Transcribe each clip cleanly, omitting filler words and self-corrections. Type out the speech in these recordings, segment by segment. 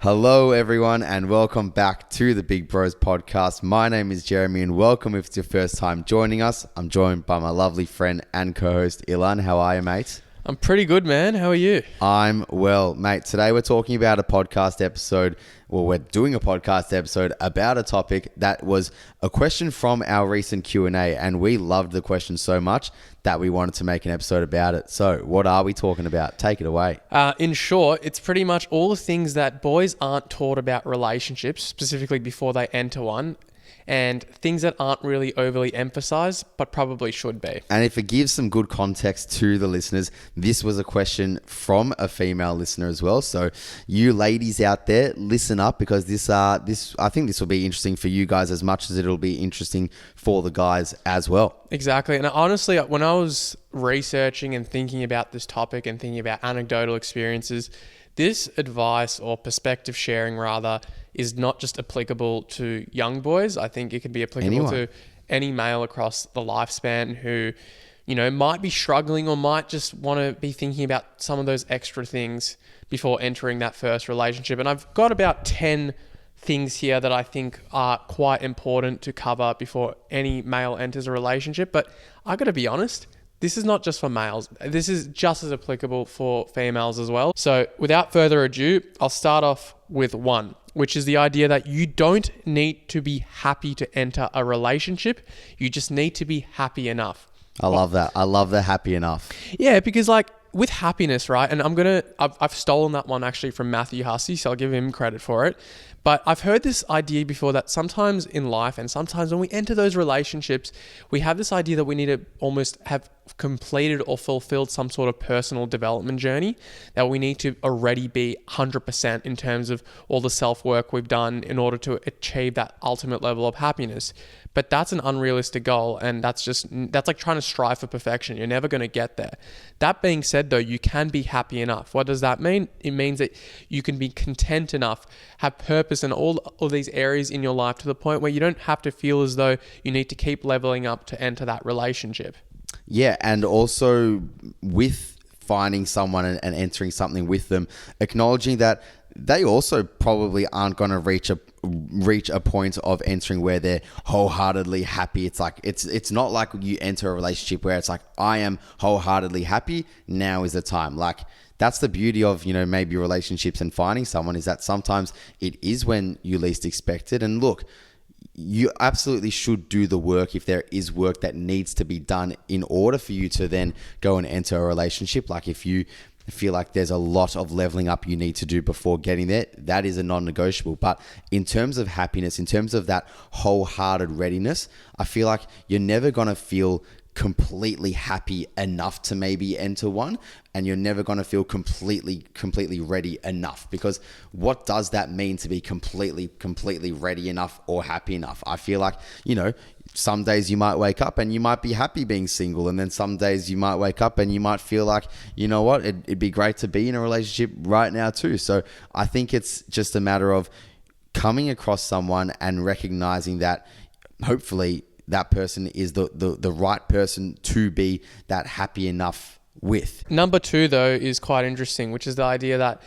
Hello, everyone, and welcome back to the Big Bros podcast. My name is Jeremy, and welcome if it's your first time joining us. I'm joined by my lovely friend and co-host, Ilan. How are you, mate? I'm pretty good, man. How are you? I'm well, mate. Today we're talking about a podcast episode. Well, we're doing a podcast episode about a topic that was a question from our recent Q&A, and we loved the question so much that we wanted to make an episode about it. So what are we talking about? Take it away. In short, it's pretty much all the things that boys aren't taught about relationships, specifically before they enter one, and things that aren't really overly emphasized, but probably should be. And if it gives some good context to the listeners, this was a question from a female listener as well. So you ladies out there, listen up, because I think this will be interesting for you guys as much as it'll be interesting for the guys as well. Exactly. And honestly, when I was researching and thinking about this topic and thinking about anecdotal experiences, this advice or perspective sharing rather is not just applicable to young boys. I think it can be applicable to any male across the lifespan who, might be struggling or might just want to be thinking about some of those extra things before entering that first relationship. And I've got about 10 things here that I think are quite important to cover before any male enters a relationship. But I got to be honest, this is not just for males. This is just as applicable for females as well. So without further ado, I'll start off with one, which is the idea that you don't need to be happy to enter a relationship. You just need to be happy enough. I love that. I love the happy enough. Yeah, because with happiness, right? And I've stolen that one actually from Matthew Hussey, so I'll give him credit for it. But I've heard this idea before that sometimes in life and sometimes when we enter those relationships, we have this idea that we need to almost have completed or fulfilled some sort of personal development journey, that we need to already be 100% in terms of all the self-work we've done in order to achieve that ultimate level of happiness. But that's an unrealistic goal, and that's like trying to strive for perfection. You're never going to get there. That being said, though, you can be happy enough. What does that mean? It means that you can be content enough, have purpose in all these areas in your life to the point where you don't have to feel as though you need to keep leveling up to enter that relationship. Yeah, and also with finding someone and entering something with them, acknowledging that they also probably aren't going to reach a point of entering where they're wholeheartedly happy. It's not like you enter a relationship where it's like, I am wholeheartedly happy, now is the time. Like, that's the beauty of, maybe relationships and finding someone, is that sometimes it is when you least expect it. And look, you absolutely should do the work if there is work that needs to be done in order for you to then go and enter a relationship. Like, if you feel like there's a lot of leveling up you need to do before getting there, that is a non-negotiable. But in terms of happiness, in terms of that wholehearted readiness, I feel like you're never going to feel completely happy enough to maybe enter one, and you're never going to feel completely ready enough. Because what does that mean to be completely ready enough or happy enough? I feel like, some days you might wake up and you might be happy being single, and then some days you might wake up and you might feel like, you know what, it'd be great to be in a relationship right now too. So I think it's just a matter of coming across someone and recognizing that hopefully that person is the right person to be that happy enough with. Number two, though, is quite interesting, which is the idea that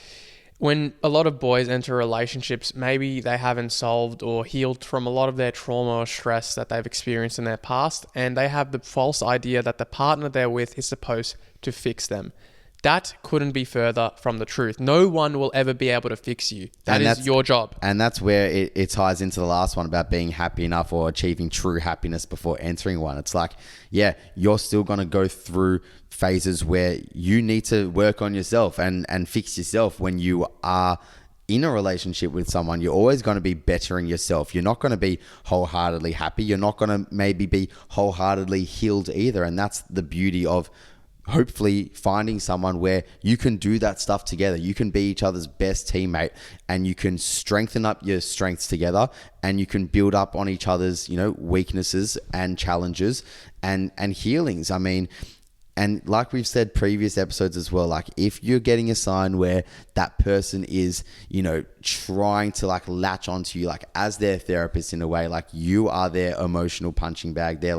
when a lot of boys enter relationships, maybe they haven't solved or healed from a lot of their trauma or stress that they've experienced in their past, and they have the false idea that the partner they're with is supposed to fix them. That couldn't be further from the truth. No one will ever be able to fix you. That is your job. And that's where it ties into the last one about being happy enough or achieving true happiness before entering one. It's like, yeah, you're still going to go through phases where you need to work on yourself and fix yourself. When you are in a relationship with someone, you're always going to be bettering yourself. You're not going to be wholeheartedly happy. You're not going to maybe be wholeheartedly healed either. And that's the beauty of hopefully finding someone where you can do that stuff together. You can be each other's best teammate, and you can strengthen up your strengths together, and you can build up on each other's, weaknesses and challenges and healings. I mean, and like we've said previous episodes as well, like if you're getting a sign where that person is, trying to latch onto you, as their therapist in a way, you are their emotional punching bag. They're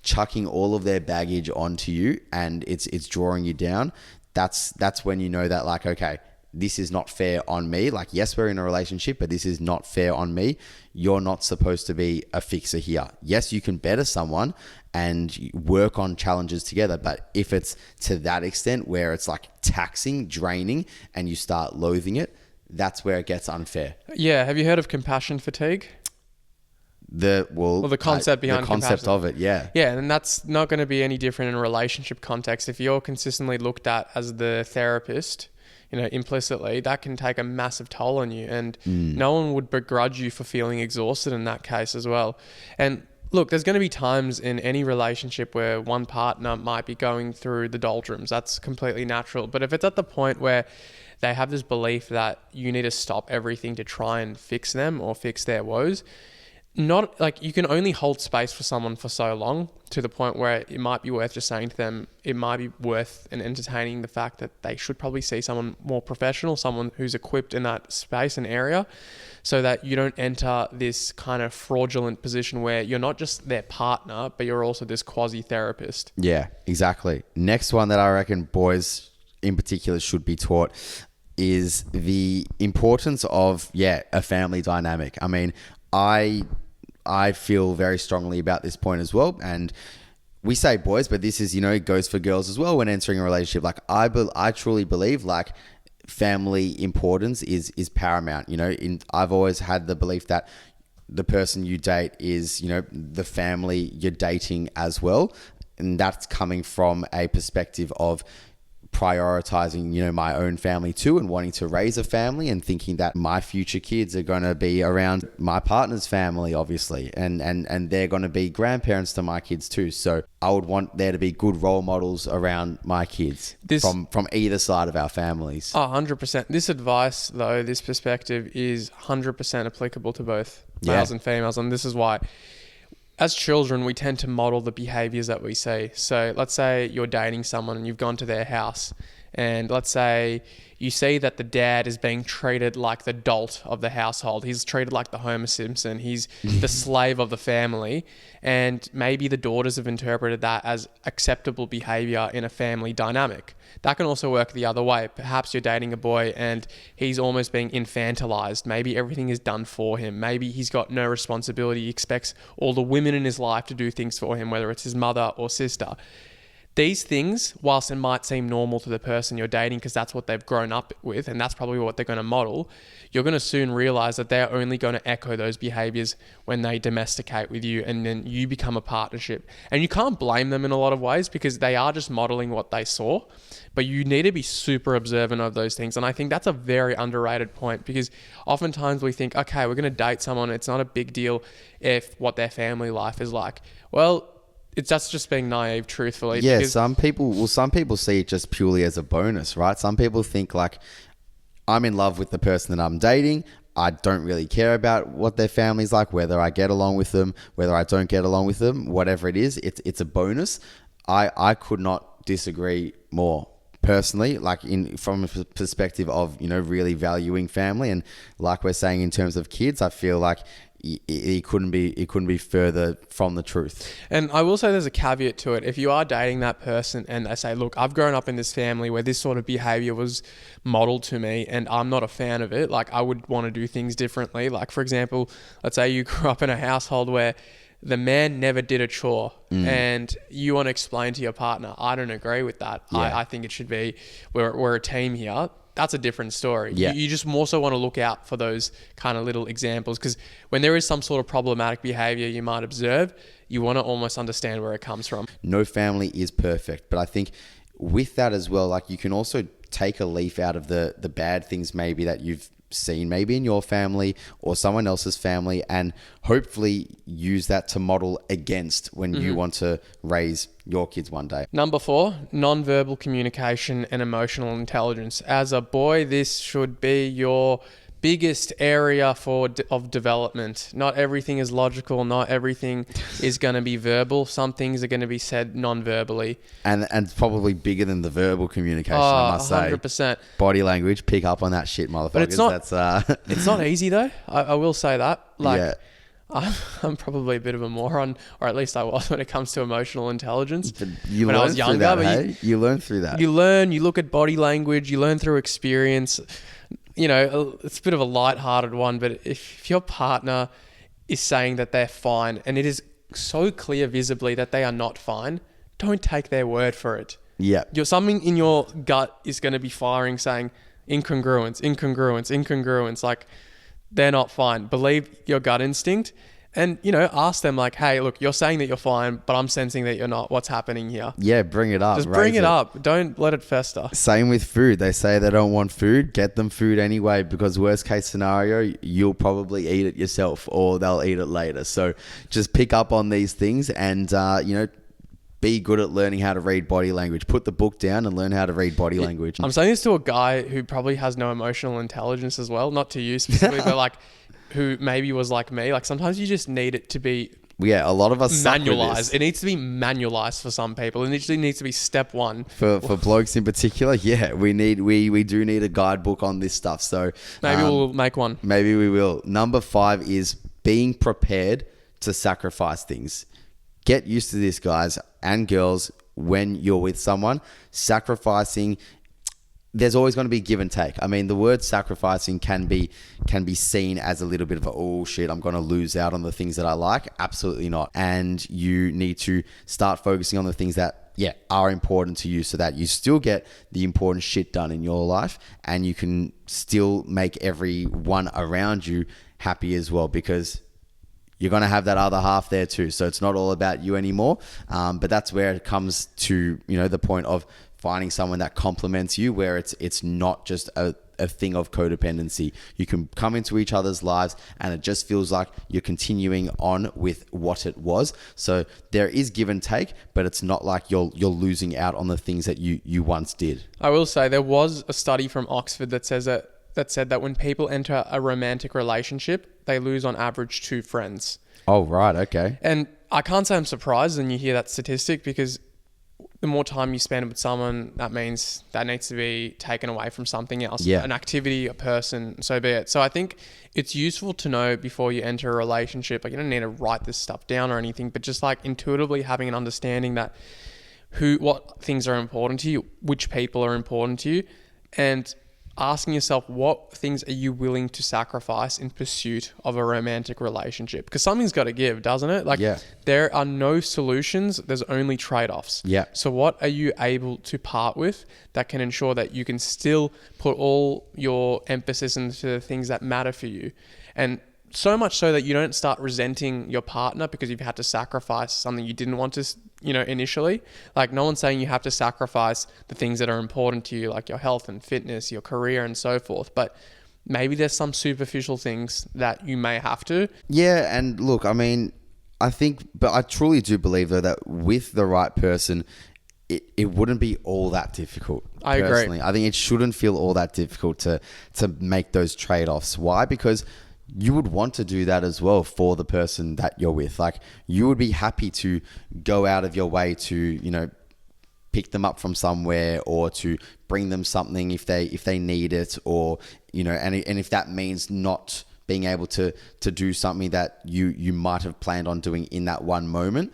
chucking all of their baggage onto you and it's drawing you down. That's when you know that okay, this is not fair on me. Like, yes, we're in a relationship, but this is not fair on me. You're not supposed to be a fixer here. Yes, you can better someone and work on challenges together. But if it's to that extent where it's like taxing, draining, and you start loathing it, that's where it gets unfair. Yeah. Have you heard of compassion fatigue? The concept behind the concept compassion. of it, yeah. Yeah, and that's not going to be any different in a relationship context. If you're consistently looked at as the therapist, implicitly, that can take a massive toll on you, and no one would begrudge you for feeling exhausted in that case as well. And look, there's going to be times in any relationship where one partner might be going through the doldrums. That's completely natural. But if it's at the point where they have this belief that you need to stop everything to try and fix them or fix their woes, not like you can only hold space for someone for so long, to the point where it might be worth just saying to them, it might be worth and entertaining the fact that they should probably see someone more professional, someone who's equipped in that space and area, so that you don't enter this kind of fraudulent position where you're not just their partner, but you're also this quasi-therapist. Yeah, exactly. Next one that I reckon boys in particular should be taught is the importance of, a family dynamic. I mean, I feel very strongly about this point as well. And we say boys, but this is, it goes for girls as well when entering a relationship. Like, I truly believe like family importance is paramount. I've always had the belief that the person you date is, the family you're dating as well. And that's coming from a perspective of prioritizing, my own family too, and wanting to raise a family and thinking that my future kids are going to be around my partner's family, obviously, and they're going to be grandparents to my kids too. So I would want there to be good role models around my kids from either side of our families. 100%. This advice, though, this perspective is 100% applicable to both males and females. And this is why, as children, we tend to model the behaviors that we see. So let's say you're dating someone and you've gone to their house, and let's say you see that the dad is being treated like the dolt of the household. He's treated like the Homer Simpson. He's the slave of the family. And maybe the daughters have interpreted that as acceptable behavior in a family dynamic. That can also work the other way. Perhaps you're dating a boy and he's almost being infantilized. Maybe everything is done for him. Maybe he's got no responsibility. He expects all the women in his life to do things for him, whether it's his mother or sister. These things, whilst it might seem normal to the person you're dating because that's what they've grown up with and that's probably what they're going to model, you're going to soon realize that they're only going to echo those behaviors when they domesticate with you, and then you become a partnership. And you can't blame them in a lot of ways because they are just modeling what they saw, but you need to be super observant of those things. And I think that's a very underrated point, because oftentimes we think, okay, we're going to date someone. It's not a big deal if what their family life is like. Well, that's just being naive, truthfully. Yeah, some people see it just purely as a bonus, right? Some people think like, I'm in love with the person that I'm dating. I don't really care about what their family's like, whether I get along with them, whether I don't get along with them, whatever it is, it's a bonus. I could not disagree more personally, like from a perspective of, really valuing family. And like we're saying in terms of kids, I feel like it couldn't be further from the truth. And I will say there's a caveat to it. If you are dating that person and they say, look, I've grown up in this family where this sort of behavior was modeled to me and I'm not a fan of it, like I would want to do things differently. Like, for example, let's say you grew up in a household where the man never did a chore and you want to explain to your partner, I don't agree with that. Yeah. I think it should be, we're a team here. That's a different story. Yeah. You just more so want to look out for those kind of little examples, because when there is some sort of problematic behavior you might observe, you want to almost understand where it comes from. No family is perfect, but I think with that as well, like you can also take a leaf out of the bad things maybe that you've seen maybe in your family or someone else's family, and hopefully use that to model against when you want to raise your kids one day. Number 4, non-verbal communication and emotional intelligence. As a boy, this should be your biggest area of development. Not everything is logical. Not everything is going to be verbal. Some things are going to be said non-verbally. And probably bigger than the verbal communication, I must 100%. say. Body language, pick up on that shit, motherfuckers. But it's not easy though. I will say that. Like, I'm probably a bit of a moron, or at least I was when it comes to emotional intelligence. But you when I learn was through younger, that, but hey? You learn through that. you learn, you look at body language, you learn through experience. You know, it's a bit of a light-hearted one, but if your partner is saying that they're fine and it is so clear visibly that they are not fine, don't take their word for it. Yeah. Something in your gut is going to be firing saying incongruence, incongruence, incongruence. Like, they're not fine. Believe your gut instinct and, you know, ask them like, hey, look, you're saying that you're fine, but I'm sensing that you're not. What's happening here? Yeah, bring it up. Just bring it up. Don't let it fester. Same with food. They say they don't want food. Get them food anyway, because worst case scenario, you'll probably eat it yourself or they'll eat it later. So just pick up on these things and, you know, be good at learning how to read body language. Put the book down and learn how to read body language. I'm saying this to a guy who probably has no emotional intelligence as well. Not to you specifically, but like who maybe was like me. Like sometimes you just need it to be Yeah, a lot of us suck with manualized. this. It needs to be manualized for some people. It literally needs to be step one. For blokes in particular, yeah, we do need a guidebook on this stuff. So Maybe we'll make one. Maybe we will. Number 5 is being prepared to sacrifice things. Get used to this, guys and girls, when you're with someone. Sacrificing, there's always going to be give and take. I mean, the word sacrificing can be seen as a little bit of a, oh shit, I'm going to lose out on the things that I like. Absolutely not. And you need to start focusing on the things that, yeah, are important to you so that you still get the important shit done in your life and you can still make everyone around you happy as well, because you're going to have that other half there too. So it's not all about you anymore. But that's where it comes to, you know, the point of finding someone that complements you, where it's not just a thing of codependency. You can come into each other's lives and it just feels like you're continuing on with what it was. So there is give and take, but it's not like you're losing out on the things that you once did. I will say there was a study from Oxford that said that when people enter a romantic relationship, they lose on average 2 friends. Oh, right. Okay. And I can't say I'm surprised when you hear that statistic, because the more time you spend with someone, that means that needs to be taken away from something else. Yeah. An activity, a person, so be it. So I think it's useful to know before you enter a relationship. Like, you don't need to write this stuff down or anything, but just like intuitively having an understanding that what things are important to you, which people are important to you, and asking yourself, what things are you willing to sacrifice in pursuit of a romantic relationship? Because something's got to give, doesn't it? Like, yeah. There are no solutions. There's only trade-offs. Yeah. So what are you able to part with that can ensure that you can still put all your emphasis into the things that matter for you? And so much so that you don't start resenting your partner because you've had to sacrifice something you didn't want to, you know, initially. Like, no one's saying you have to sacrifice the things that are important to you, like your health and fitness, your career and so forth. But maybe there's some superficial things that you may have to. Yeah. And look, I mean, but I truly do believe though that with the right person, it wouldn't be all that difficult. I personally. agree. I think it shouldn't feel all that difficult to make those trade-offs. Why? Because you would want to do that as well for the person that you're with. Like, you would be happy to go out of your way to, you know, pick them up from somewhere or to bring them something if they need it, or, you know, and if that means not being able to do something that you might have planned on doing in that one moment.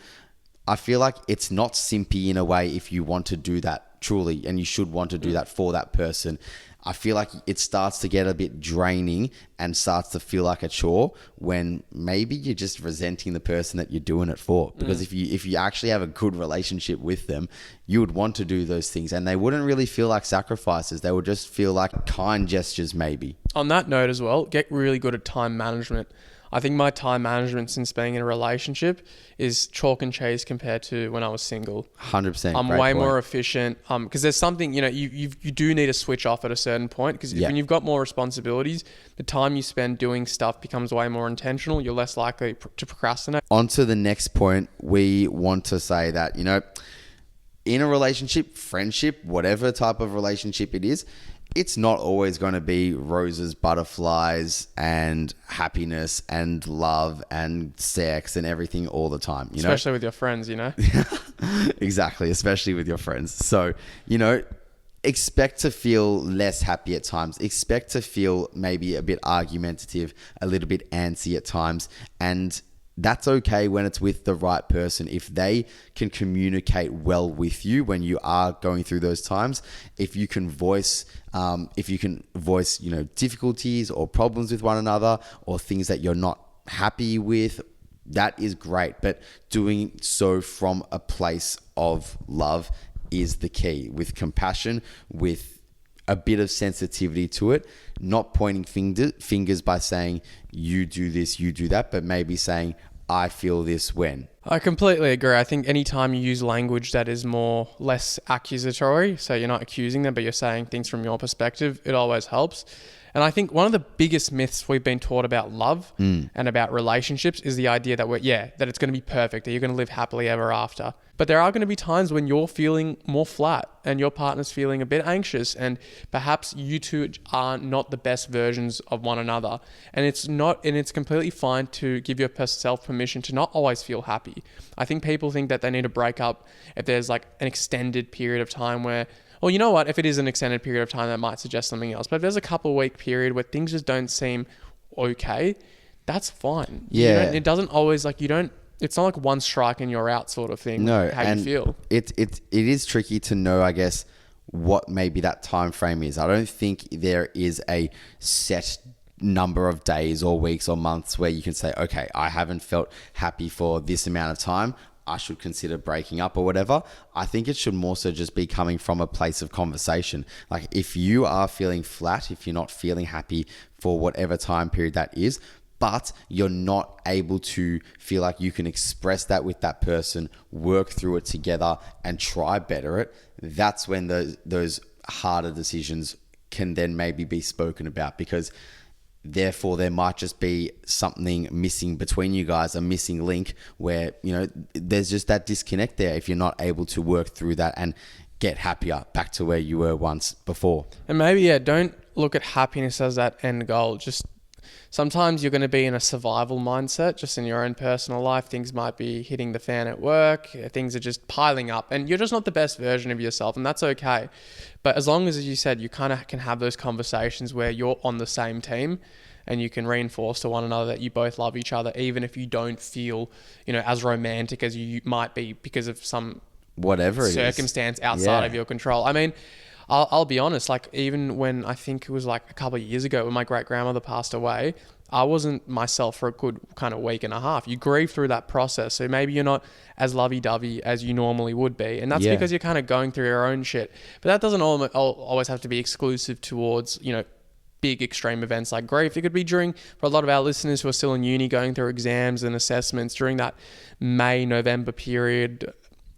I feel like it's not simpy in a way if you want to do that truly, and you should want to do that for that person. I feel like it starts to get a bit draining and starts to feel like a chore when maybe you're just resenting the person that you're doing it for. Because if you actually have a good relationship with them, you would want to do those things, and they wouldn't really feel like sacrifices. They would just feel like kind gestures maybe. On that note as well, get really good at time management. I think my time management since being in a relationship is chalk and cheese compared to when I was single. 100%. I'm way more efficient because there's something, you know, you do need to switch off at a certain point, because when you've got more responsibilities, the time you spend doing stuff becomes way more intentional. You're less likely to procrastinate. On to the next point, we want to say that, you know, in a relationship, friendship, whatever type of relationship it is, it's not always going to be roses, butterflies, and happiness and love and sex and everything all the time. You Especially with your friends, you know? Exactly, especially with your friends. So, you know, expect to feel less happy at times. Expect to feel maybe a bit argumentative, a little bit antsy at times. And that's okay when it's with the right person. If they can communicate well with you when you are going through those times, if you can voice, difficulties or problems with one another or things that you're not happy with, that is great. But doing so from a place of love is the key, with compassion, with a bit of sensitivity to it, not pointing fingers by saying you do this, you do that, but maybe saying I feel this when. I completely agree. I think anytime you use language that is less accusatory, so you're not accusing them, but you're saying things from your perspective, it always helps. And I think one of the biggest myths we've been taught about love and about relationships is the idea that that it's going to be perfect, that you're going to live happily ever after. But there are going to be times when you're feeling more flat and your partner's feeling a bit anxious, and perhaps you two are not the best versions of one another. And it's completely fine to give yourself permission to not always feel happy. I think people think that they need to break up if there's like an extended period of time where, well, you know what, if it is an extended period of time, that might suggest something else. But if there's a couple of week period where things just don't seem okay, that's fine. Yeah. It doesn't always it's not like one strike and you're out sort of thing. No, how and you feel. It is tricky to know, I guess, what maybe that time frame is. I don't think there is a set number of days or weeks or months where you can say, okay, I haven't felt happy for this amount of time, I should consider breaking up or whatever. I think it should more so just be coming from a place of conversation. Like if you are feeling flat, if you're not feeling happy for whatever time period that is, but you're not able to feel like you can express that with that person, work through it together and try better it, that's when those harder decisions can then maybe be spoken about, because therefore there might just be something missing between you guys, a missing link where, there's just that disconnect there if you're not able to work through that and get happier back to where you were once before. And maybe, don't look at happiness as that end goal. Just sometimes you're going to be in a survival mindset just in your own personal life. Things might be hitting the fan at work. Things are just piling up and you're just not the best version of yourself, and that's okay. But as long as you said, you kind of can have those conversations where you're on the same team and you can reinforce to one another that you both love each other, even if you don't feel, as romantic as you might be because of some whatever circumstance outside of your control. I mean, I'll be honest, like even when I think it was like a couple of years ago when my great grandmother passed away, I wasn't myself for a good kind of week and a half. You grieve through that process. So maybe you're not as lovey-dovey as you normally would be. And that's because you're kind of going through your own shit. But that doesn't always have to be exclusive towards, big extreme events like grief. It could be for a lot of our listeners who are still in uni going through exams and assessments during that May-November period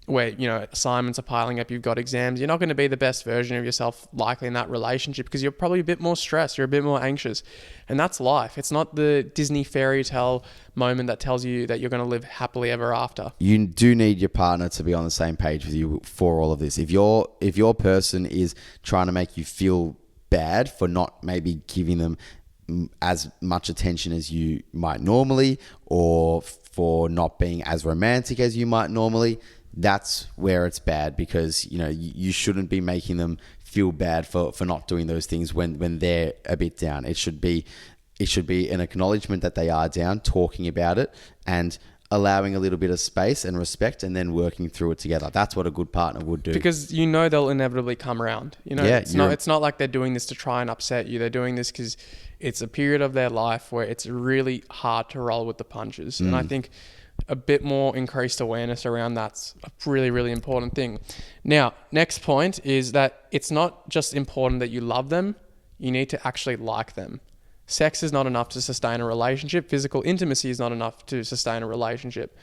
where, assignments are piling up, you've got exams, you're not going to be the best version of yourself likely in that relationship because you're probably a bit more stressed, you're a bit more anxious. And that's life. It's not the Disney fairy tale moment that tells you that you're going to live happily ever after. You do need your partner to be on the same page with you for all of this. If your person is trying to make you feel bad for not maybe giving them as much attention as you might normally, or for not being as romantic as you might normally, that's where it's bad, because you shouldn't be making them feel bad for not doing those things when they're a bit down. It should be an acknowledgement that they are down, talking about it and allowing a little bit of space and respect, and then working through it together. That's what a good partner would do. Because they'll inevitably come around. It's not like they're doing this to try and upset you. They're doing this because it's a period of their life where it's really hard to roll with the punches. And I think a bit more increased awareness around that's a really, really important thing. Now, next point is that it's not just important that you love them, you need to actually like them. Sex is not enough to sustain a relationship. Physical intimacy is not enough to sustain a relationship.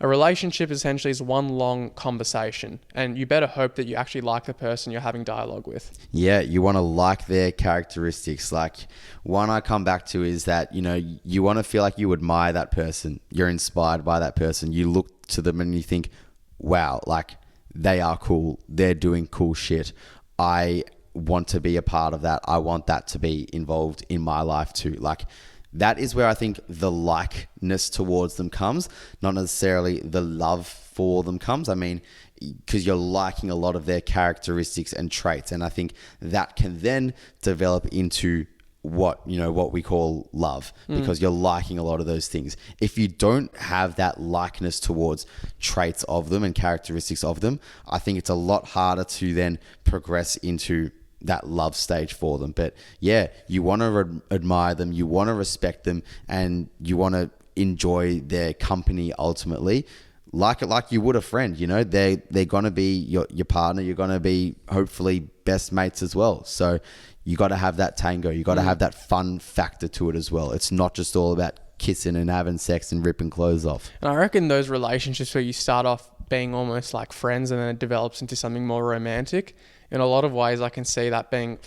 A relationship essentially is one long conversation, and you better hope that you actually like the person you're having dialogue with. Yeah, you want to like their characteristics. Like, one I come back to is that, you want to feel like you admire that person. You're inspired by that person. You look to them and you think, wow, like they are cool. They're doing cool shit. I want to be a part of that. I want that to be involved in my life too. Like, that is where I think the likeness towards them comes, not necessarily the love for them comes. I mean, because you're liking a lot of their characteristics and traits. And I think that can then develop into what we call love, because you're liking a lot of those things. If you don't have that likeness towards traits of them and characteristics of them, I think it's a lot harder to then progress into that love stage for them. But yeah, you want to admire them, you want to respect them, and you want to enjoy their company ultimately, like you would a friend. They're gonna be your partner. You're gonna be hopefully best mates as well. So you got to have that tango. You got to have that fun factor to it as well. It's not just all about kissing and having sex and ripping clothes off. And I reckon those relationships where you start off being almost like friends and then it develops into something more romantic, in a lot of ways I can see that being,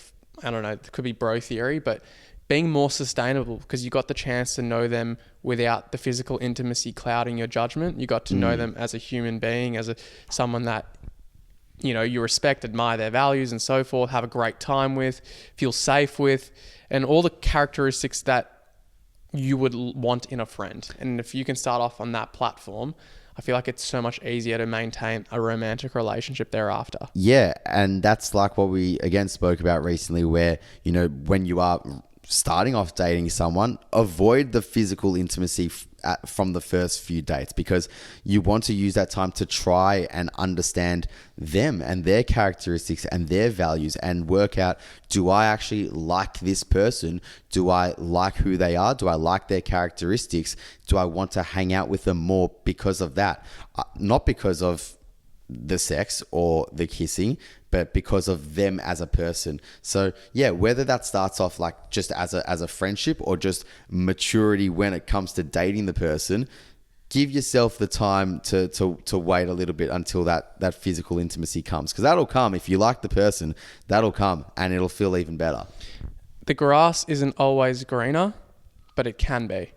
I don't know, it could be bro theory, but being more sustainable, because you got the chance to know them without the physical intimacy clouding your judgment. You got to know them as a human being, as someone that you respect, admire their values and so forth, have a great time with, feel safe with, and all the characteristics that you would want in a friend. And if you can start off on that platform, I feel like it's so much easier to maintain a romantic relationship thereafter. Yeah, and that's like what we again spoke about recently, where, when you are starting off dating someone, avoid the physical intimacy from the first few dates, because you want to use that time to try and understand them and their characteristics and their values, and work out, do I actually like this person? Do I like who they are? Do I like their characteristics? Do I want to hang out with them more because of that? Not because of the sex or the kissing, but because of them as a person. So yeah, whether that starts off like just as a friendship or just maturity when it comes to dating the person, give yourself the time to wait a little bit until that physical intimacy comes, because that'll come. If you like the person, that'll come and it'll feel even better. The grass isn't always greener, but it can be.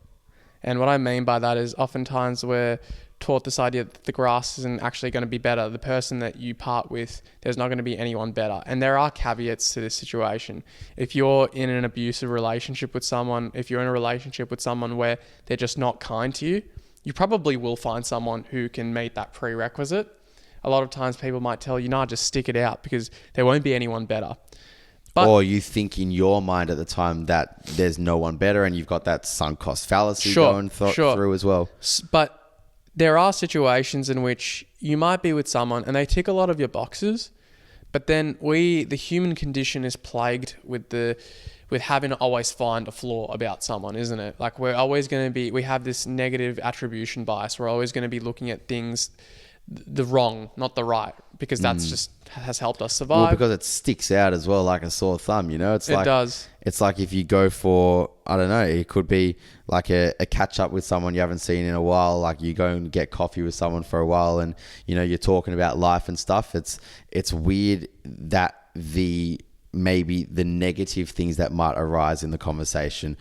And what I mean by that is oftentimes we're taught this idea that the grass isn't actually going to be better. The person that you part with, there's not going to be anyone better. And there are caveats to this situation. If you're in an abusive relationship with someone, if you're in a relationship with someone where they're just not kind to you, you probably will find someone who can meet that prerequisite. A lot of times people might tell you, no, just stick it out because there won't be anyone better. But, or you think in your mind at the time that there's no one better, and you've got that sunk cost fallacy going through as well. But there are situations in which you might be with someone and they tick a lot of your boxes, but then the human condition is plagued with having to always find a flaw about someone, isn't it? Like we have this negative attribution bias. We're always going to be looking at things the wrong, not the right, because that's just has helped us survive. Well, because it sticks out as well, like a sore thumb, it does. It's like if you go for, I don't know, it could be like a catch up with someone you haven't seen in a while. Like you go and get coffee with someone for a while and, you're talking about life and stuff. It's weird that maybe the negative things that might arise in the conversation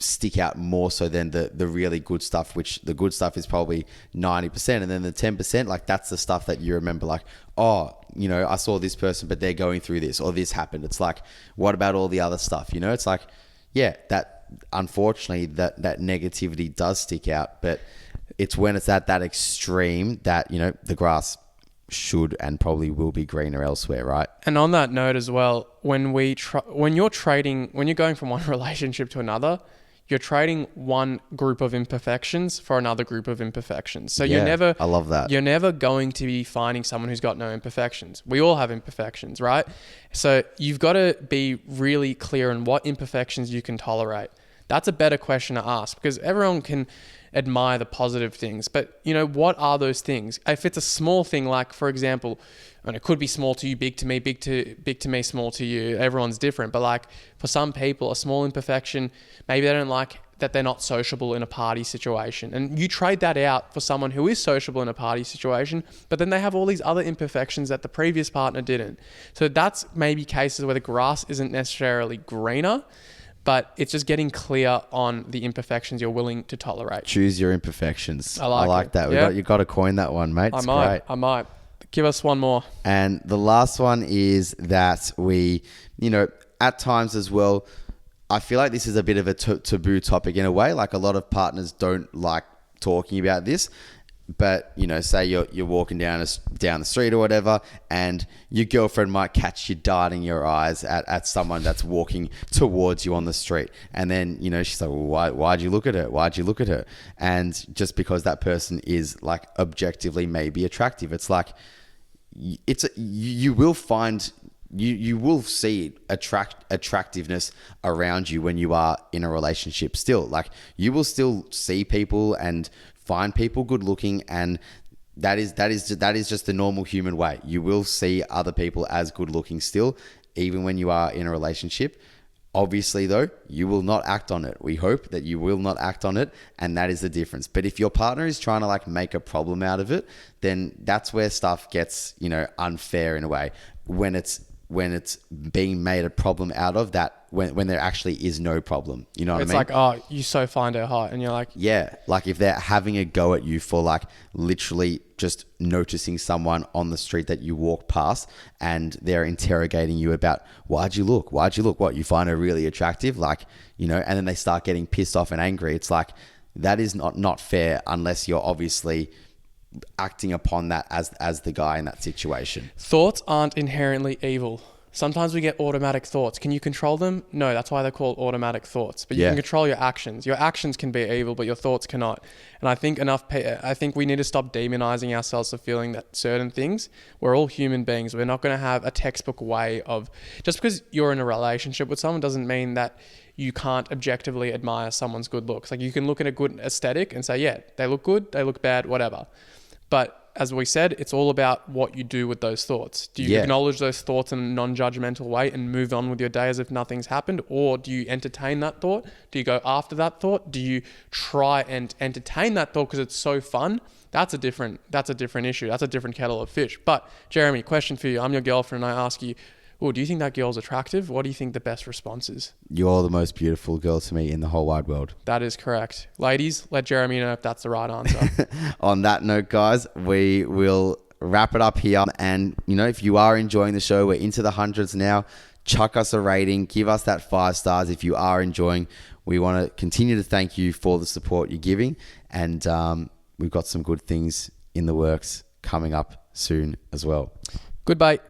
stick out more so than the really good stuff, which the good stuff is probably 90%. And then the 10%, like that's the stuff that you remember, like, oh, I saw this person, but they're going through this, or this happened. It's like, what about all the other stuff? It's like, yeah, that unfortunately that negativity does stick out, but it's when it's at that extreme that, the grass should and probably will be greener elsewhere, right? And on that note as well, when you're going from one relationship to another, you're trading one group of imperfections for another group of imperfections. So I love that. You're never going to be finding someone who's got no imperfections. We all have imperfections, right? So you've got to be really clear on what imperfections you can tolerate. That's a better question to ask, because everyone can admire the positive things, but what are those things? If it's a small thing, like for example, and it could be small to you, big to me, big to me, small to you, everyone's different, but like for some people, a small imperfection, maybe they don't like that they're not sociable in a party situation, and you trade that out for someone who is sociable in a party situation, but then they have all these other imperfections that the previous partner didn't. So that's maybe cases where the grass isn't necessarily greener, but it's just getting clear on the imperfections you're willing to tolerate. Choose your imperfections. I like that. Yeah. You got to coin that one, mate. I might. Give us one more. And the last one is that we, at times as well, I feel like this is a bit of a taboo topic in a way. Like a lot of partners don't like talking about this. But, you know, say you're walking down the street or whatever, and your girlfriend might catch you darting your eyes at someone that's walking towards you on the street. And then, you know, she's like, well, why'd you look at her? Why'd you look at her? And just because that person is like objectively maybe attractive, it's like, you will find... You will see attractiveness around you when you are in a relationship still. Like you will still see people and find people good looking, and that is just the normal human way. You will see other people as good looking still, even when you are in a relationship. Obviously though, you will not act on it. We hope that you will not act on it, and that is the difference. But if your partner is trying to like make a problem out of it, then that's where stuff gets, you know, unfair in a way. When it's being made a problem out of that, when there actually is no problem. You know what I mean? It's like, oh, you so find her hot, and you're like... Yeah, like if they're having a go at you for like literally just noticing someone on the street that you walk past, and they're interrogating you about, why'd you look? What, you find her really attractive? Like, you know, and then they start getting pissed off and angry. It's like, that is not fair unless you're obviously acting upon that as the guy in that situation. Thoughts aren't inherently evil. Sometimes we get automatic thoughts. Can you control them? No, that's why they're called automatic thoughts. But you can control your actions. Your actions can be evil, but your thoughts cannot. And I think we need to stop demonizing ourselves for feeling that certain things. We're all human beings. We're not going to have a textbook way of... Just because you're in a relationship with someone doesn't mean that you can't objectively admire someone's good looks. Like you can look at a good aesthetic and say, yeah, they look good, they look bad, whatever. But as we said, it's all about what you do with those thoughts. Do you acknowledge those thoughts in a non-judgmental way and move on with your day as if nothing's happened? Or do you entertain that thought? Do you go after that thought? Do you try and entertain that thought because it's so fun? That's a different issue. That's a different kettle of fish. But Jeremy, question for you. I'm your girlfriend and I ask you, oh, do you think that girl's attractive? What do you think the best response is? You're the most beautiful girl to me in the whole wide world. That is correct. Ladies, let Jeremy know if that's the right answer. On that note, guys, we will wrap it up here. And, you know, if you are enjoying the show, we're into the hundreds now. Chuck us a rating. Give us that 5 stars if you are enjoying. We want to continue to thank you for the support you're giving. And we've got some good things in the works coming up soon as well. Goodbye.